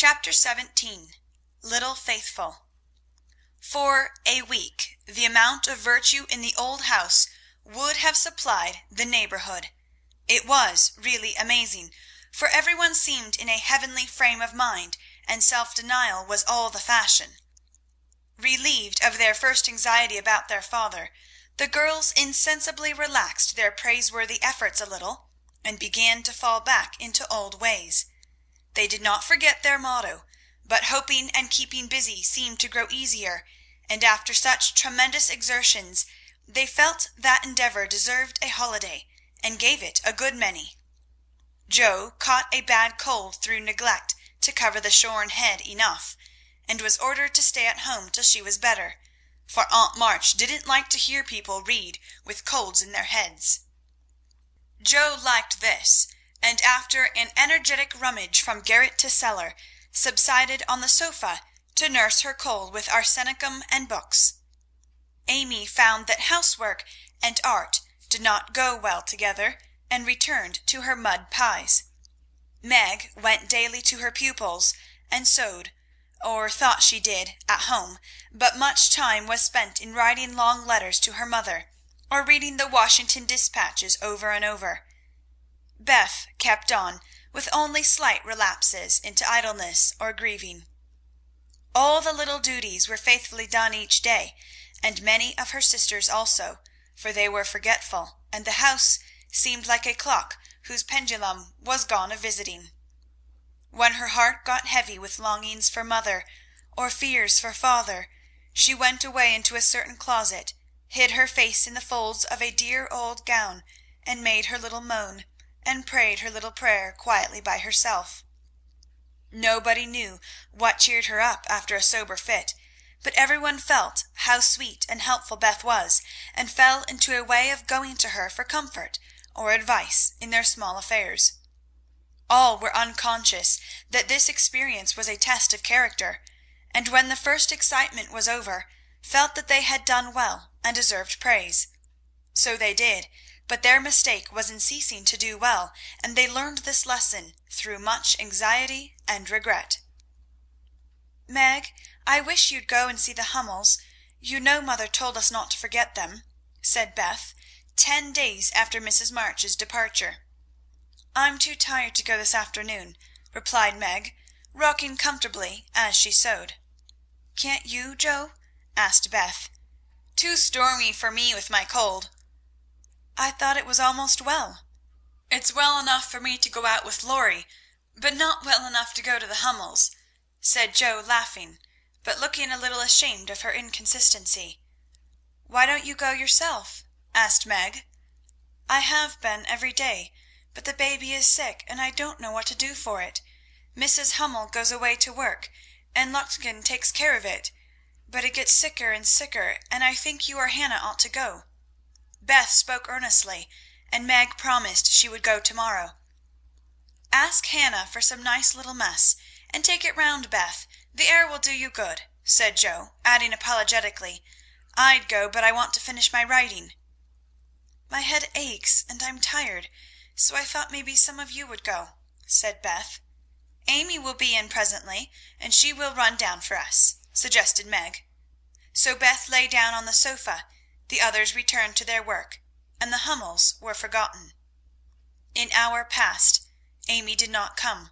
Chapter 17. Little Faithful. For a week the amount of virtue in the old house would have supplied the neighbourhood. It was really amazing, for everyone seemed in a heavenly frame of mind, and self-denial was all the fashion. Relieved of their first anxiety about their father, the girls insensibly relaxed their praiseworthy efforts a little, and began to fall back into old ways. They did not forget their motto, but hoping and keeping busy seemed to grow easier, and after such tremendous exertions they felt that endeavour deserved a holiday, and gave it a good many. Jo caught a bad cold through neglect to cover the shorn head enough, and was ordered to stay at home till she was better, for Aunt March didn't like to hear people read with colds in their heads. Jo liked this, and after an energetic rummage from garret to cellar, subsided on the sofa to nurse her cold with arsenicum and books. Amy found that housework and art did not go well together, and returned to her mud pies. Meg went daily to her pupils and sewed, or thought she did, at home, but much time was spent in writing long letters to her mother, or reading the Washington dispatches over and over. Beth kept on, with only slight relapses into idleness or grieving. All the little duties were faithfully done each day, and many of her sisters also, for they were forgetful, and the house seemed like a clock whose pendulum was gone a-visiting. When her heart got heavy with longings for mother, or fears for father, she went away into a certain closet, hid her face in the folds of a dear old gown, and made her little moan, and prayed her little prayer quietly by herself. Nobody knew what cheered her up after a sober fit, but everyone felt how sweet and helpful Beth was, and fell into a way of going to her for comfort or advice in their small affairs. All were unconscious that this experience was a test of character, and when the first excitement was over, felt that they had done well and deserved praise. So they did, but their mistake was in ceasing to do well, and they learned this lesson through much anxiety and regret. "Meg, I wish you'd go and see the Hummels. You know mother told us not to forget them," said Beth, 10 days after Mrs. March's departure. "I'm too tired to go this afternoon," replied Meg, rocking comfortably as she sewed. "Can't you, Jo?" asked Beth. "Too stormy for me with my cold." "I thought it was almost well." "It's well enough for me to go out with Laurie, but not well enough to go to the Hummels," said Jo, laughing, but looking a little ashamed of her inconsistency. "Why don't you go yourself?" asked Meg. "I have been every day, but the baby is sick, and I don't know what to do for it. Mrs. Hummel goes away to work, and Lottchen takes care of it, but it gets sicker and sicker, and I think you or Hannah ought to go." Beth spoke earnestly, and Meg promised she would go tomorrow. "Ask Hannah for some nice little mess, and take it round, Beth. The air will do you good," said Jo, adding apologetically, "I'd go, but I want to finish my writing." "My head aches, and I'm tired, so I thought maybe some of you would go," said Beth. "Amy will be in presently, and she will run down for us," suggested Meg. So Beth lay down on the sofa, the others returned to their work, and the Hummels were forgotten. An hour passed. Amy did not come.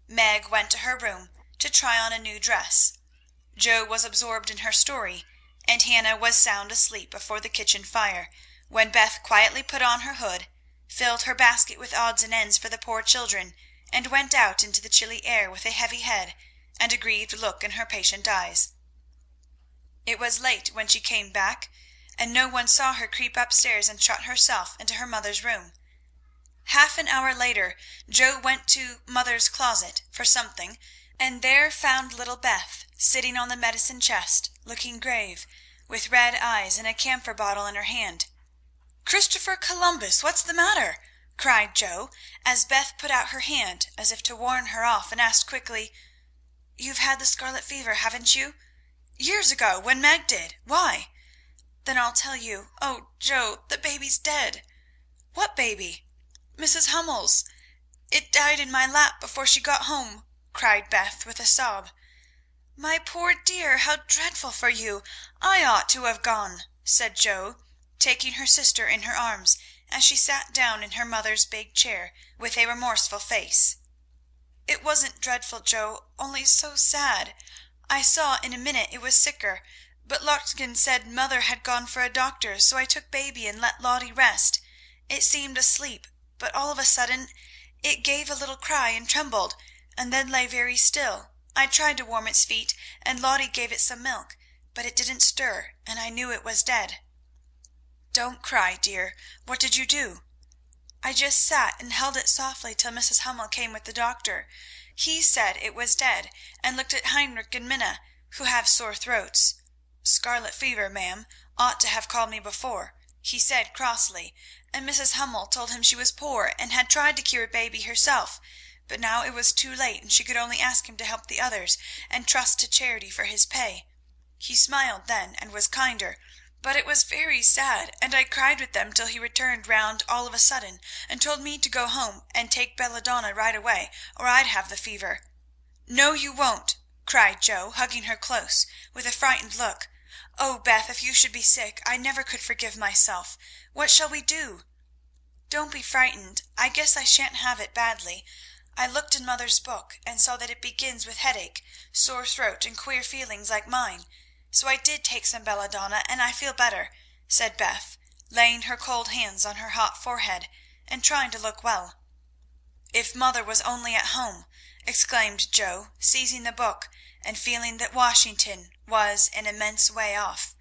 Meg went to her room to try on a new dress. Jo was absorbed in her story, and Hannah was sound asleep before the kitchen fire, when Beth quietly put on her hood, filled her basket with odds and ends for the poor children, and went out into the chilly air with a heavy head and a grieved look in her patient eyes. It was late when she came back, and no one saw her creep upstairs and shut herself into her mother's room. Half an hour later Jo went to mother's closet for something, and there found little Beth sitting on the medicine chest, looking grave, with red eyes and a camphor bottle in her hand. "Christopher Columbus, what's the matter?" cried Jo, as Beth put out her hand as if to warn her off, and asked quickly, "You've had the scarlet fever, haven't you?" "Years ago, when Meg did. Why?" "Then I'll tell you. Oh, Jo, the baby's dead." "What baby?" "Mrs. Hummel's. It died in my lap before she got home." cried Beth with a sob. "My poor dear, how dreadful for you! I ought to have gone," said Jo, taking her sister in her arms as she sat down in her mother's big chair with a remorseful face. "It wasn't dreadful, Jo, only so sad. I saw in a minute it was sicker, but Lottchen said mother had gone for a doctor, so I took baby and let Lottie rest. It seemed asleep, but all of a sudden it gave a little cry and trembled, and then lay very still. I tried to warm its feet, and Lottie gave it some milk, but it didn't stir, and I knew it was dead." "Don't cry, dear. What did you do?" "I just sat and held it softly till Mrs. Hummel came with the doctor. He said it was dead, and looked at Heinrich and Minna, who have sore throats. 'Scarlet fever, ma'am. Ought to have called me before,' he said crossly, and Mrs. Hummel told him she was poor and had tried to cure baby herself, but now it was too late, and she could only ask him to help the others and trust to charity for his pay. He smiled then and was kinder, but it was very sad, and I cried with them till he returned round all of a sudden and told me to go home and take belladonna right away, or I'd have the fever." "No, you won't," cried Jo, hugging her close, with a frightened look. "Oh, Beth, if you should be sick, I never could forgive myself. What shall we do?" "Don't be frightened. I guess I shan't have it badly. I looked in mother's book and saw that it begins with headache, sore throat, and queer feelings like mine. So I did take some belladonna, and I feel better," said Beth, laying her cold hands on her hot forehead and trying to look well. "If mother was only at home!" exclaimed Jo, seizing the book and feeling that Washington was an immense way off.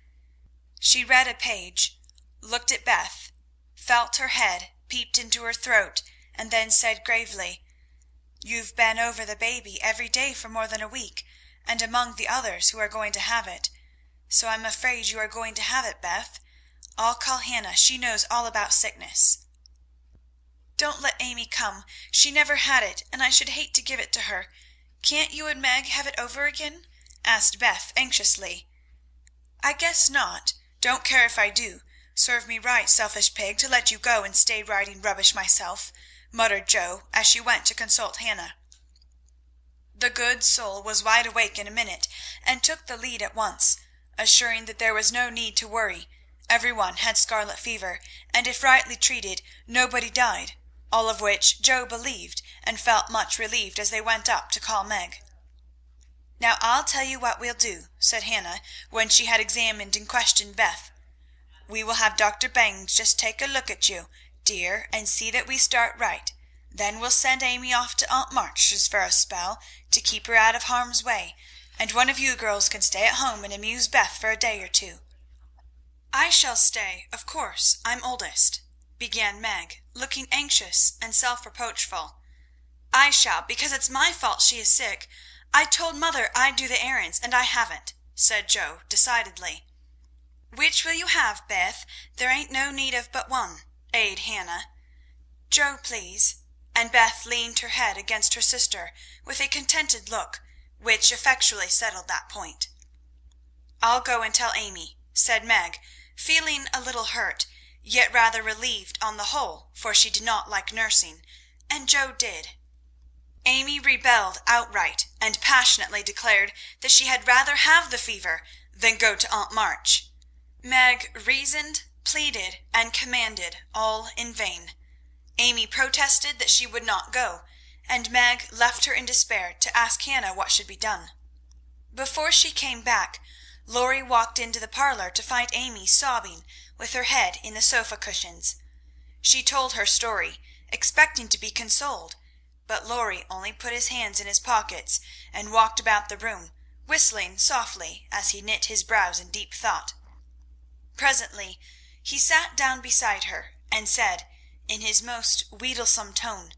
She read a page, looked at Beth, felt her head, peeped into her throat, and then said gravely, "You've been over the baby every day for more than a week, and among the others who are going to have it. So I'm afraid you are going to have it, Beth. I'll call Hannah. She knows all about sickness." "Don't let Amy come. She never had it, and I should hate to give it to her. Can't you and Meg have it over again?" asked Beth anxiously. "I guess not. Don't care if I do. Serve me right, selfish pig, to let you go and stay writing rubbish myself," muttered Jo as she went to consult Hannah. The good soul was wide awake in a minute, and took the lead at once, assuring that there was no need to worry. Every one had scarlet fever, and if rightly treated, nobody died, all of which Jo believed, and felt much relieved as they went up to call Meg. "Now I'll tell you what we'll do," said Hannah, when she had examined and questioned Beth. "We will have Dr. Bangs just take a look at you, dear, and see that we start right. Then we'll send Amy off to Aunt March's for a spell, to keep her out of harm's way, and one of you girls can stay at home and amuse Beth for a day or two." "I shall stay, of course. I'm oldest," began Meg, looking anxious and self-reproachful. "I shall, because it's my fault she is sick. I told mother I'd do the errands, and I haven't," said Jo decidedly. "Which will you have, Beth? There ain't no need of but one," aided Hannah. "Jo, please," and Beth leaned her head against her sister with a contented look, which effectually settled that point. "I'll go and tell Amy," said Meg, feeling a little hurt, yet rather relieved on the whole, for she did not like nursing, and Jo did. Amy rebelled outright, and passionately declared that she had rather have the fever than go to Aunt March. Meg reasoned, pleaded, and commanded, all in vain. Amy protested that she would not go, and Meg left her in despair to ask Hannah what should be done. Before she came back, Lorry walked into the parlor to find Amy sobbing with her head in the sofa cushions. She told her story, expecting to be consoled, but Lorry only put his hands in his pockets and walked about the room, whistling softly as he knit his brows in deep thought. Presently he sat down beside her and said, in his most wheedlesome tone,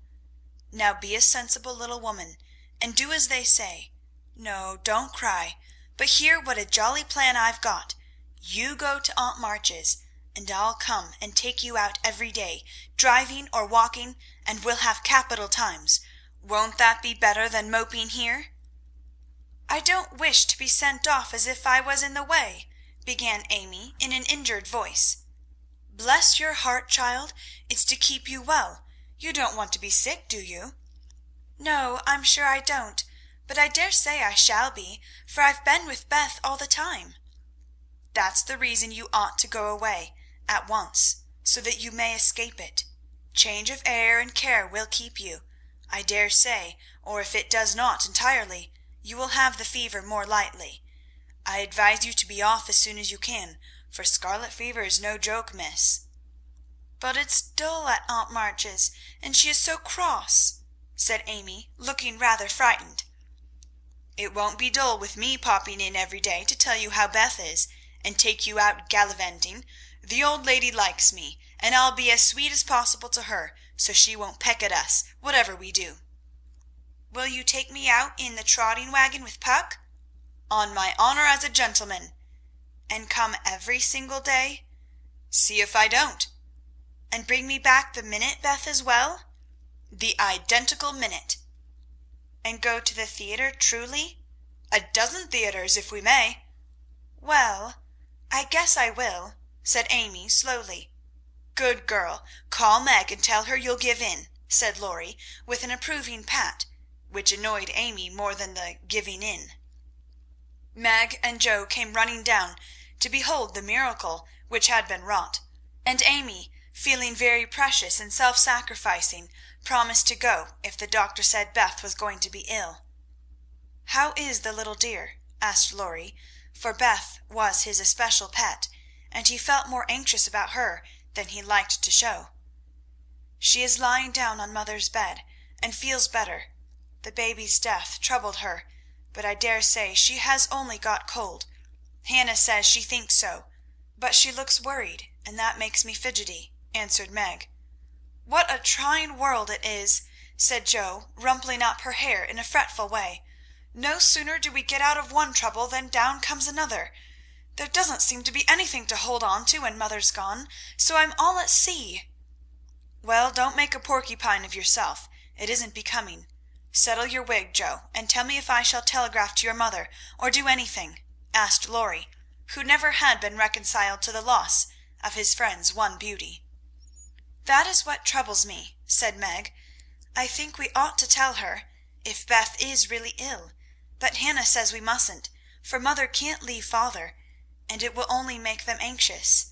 "Now be a sensible little woman, and do as they say. No, don't cry, but hear what a jolly plan I've got. You go to Aunt March's, and I'll come and take you out every day, driving or walking, and we'll have capital times. Won't that be better than moping here?" "I don't wish to be sent off as if I was in the way," began Amy in an injured voice. "Bless your heart, child, it's to keep you well. You don't want to be sick, do you?" "No, I'm sure I don't. but I dare say I shall be, for I've been with Beth all the time." "That's the reason you ought to go away at once, so that you may escape it. Change of air and care will keep you, I dare say, or if it does not entirely, you will have the fever more lightly. I advise you to be off as soon as you can, for scarlet fever is no joke, miss." "But it's dull at Aunt March's, and she is so cross," said Amy, looking rather frightened. "It won't be dull with me popping in every day to tell you how Beth is, and take you out gallivanting. The old lady likes me, and I'll be as sweet as possible to her, so she won't peck at us, whatever we do." "Will you take me out in the trotting wagon with Puck?" "On my honor as a gentleman." "And come every single day?" "See if I don't." "And bring me back the minute Beth is well?" "The identical minute." "And go to the theatre truly?" "A dozen theatres, if we may." "Well, I guess I will," said Amy slowly. "Good girl. Call Meg and tell her you'll give in," said Lorry, with an approving pat, which annoyed Amy more than the giving in. Meg and Joe came running down to behold the miracle which had been wrought, and Amy, feeling very precious and self-sacrificing, promised to go if the doctor said Beth was going to be ill. "How is the little dear?" asked Lorry, for Beth was his especial pet, and he felt more anxious about her than he liked to show. "She is lying down on mother's bed, and feels better. The baby's death troubled her, but I dare say she has only got cold. Hannah says she thinks so, but she looks worried, and that makes me fidgety," answered Meg. "What a trying world it is!" said Joe, rumpling up her hair in a fretful way. "No sooner do we get out of one trouble than down comes another. There doesn't seem to be anything to hold on to when mother's gone, so I'm all at sea." "Well, don't make a porcupine of yourself. It isn't becoming. Settle your wig, Joe, and tell me if I shall telegraph to your mother, or do anything?" asked Lorry, who never had been reconciled to the loss of his friend's one beauty. "That is what troubles me," said Meg. "I think we ought to tell her, if Beth is really ill, but Hannah says we mustn't, for mother can't leave father, and it will only make them anxious.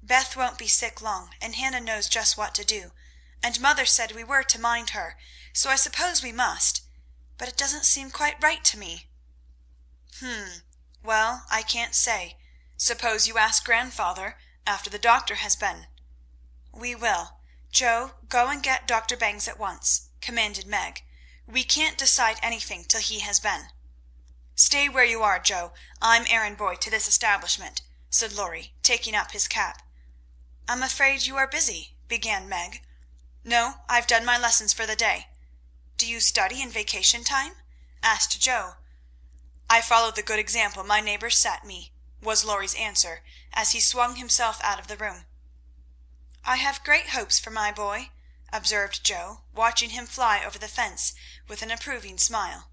Beth won't be sick long, and Hannah knows just what to do, and mother said we were to mind her, so I suppose we must, but it doesn't seem quite right to me." Well, I can't say. Suppose you ask grandfather after the doctor has been." "We will. Joe, go and get Dr. Bangs at once," commanded Meg. "We can't decide anything till he has been." "Stay where you are, Joe. I'm errand boy to this establishment," said Lorry, taking up his cap. "I'm afraid you are busy," began Meg. "No, I've done my lessons for the day." "Do you study in vacation time?" asked Joe. "I follow the good example my neighbours set me," was Lorry's answer, as he swung himself out of the room. "I have great hopes for my boy," observed Joe, watching him fly over the fence with an approving smile.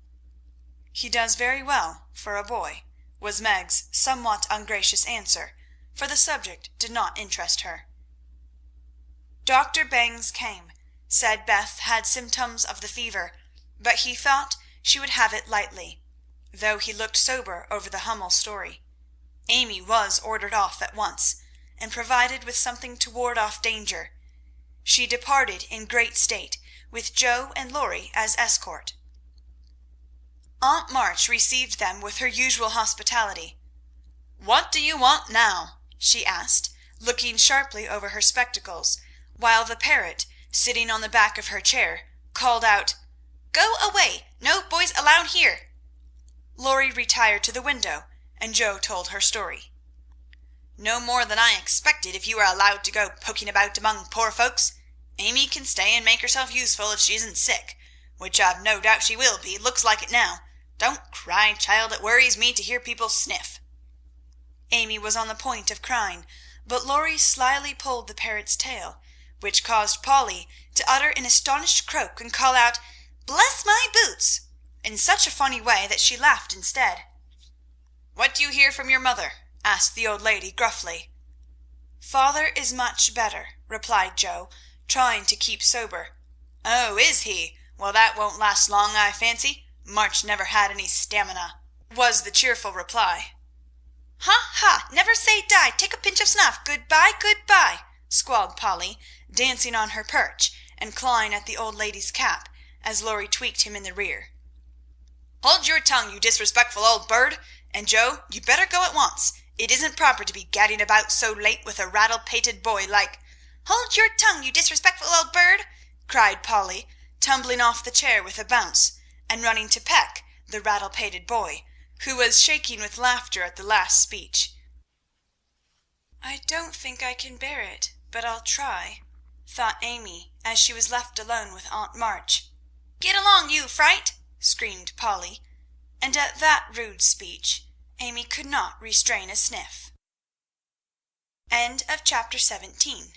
"He does very well for a boy," was Meg's somewhat ungracious answer, for the subject did not interest her. Dr. Bangs came, said Beth had symptoms of the fever, but he thought she would have it lightly, though he looked sober over the Hummel story. Amy was ordered off at once, and provided with something to ward off danger. She departed in great state, with Joe and Lorry as escort. Aunt March received them with her usual hospitality. "What do you want now?" she asked, looking sharply over her spectacles, while the parrot, sitting on the back of her chair, called out, "Go away! No boys allowed here!" Lorry retired to the window, and Joe told her story. "No more than I expected if you are allowed to go poking about among poor folks. Amy can stay and make herself useful if she isn't sick, which I've no doubt she will be, looks like it now. Don't cry, child, it worries me to hear people sniff." Amy was on the point of crying, but Lorry slyly pulled the parrot's tail, which caused Polly to utter an astonished croak and call out, "Bless my boots!" in such a funny way that she laughed instead. "What do you hear from your mother?" asked the old lady gruffly. "Father is much better," replied Joe, trying to keep sober. "Oh, is he? Well, that won't last long, I fancy. March never had any stamina," was the cheerful reply. "Ha, ha! Never say die. Take a pinch of snuff. Good-bye, good-bye," squalled Polly, dancing on her perch and clawing at the old lady's cap, as Lorry tweaked him in the rear. "Hold your tongue, you disrespectful old bird! And Joe, you better go at once. It isn't proper to be gadding about so late with a rattle-pated boy like—" "Hold your tongue, you disrespectful old bird!" cried Polly, tumbling off the chair with a bounce, and running to peck the rattle-pated boy, who was shaking with laughter at the last speech. "I don't think I can bear it, but I'll try," thought Amy, as she was left alone with Aunt March. "Get along, you fright!" screamed Polly, and at that rude speech Amy could not restrain a sniff. Chapter 17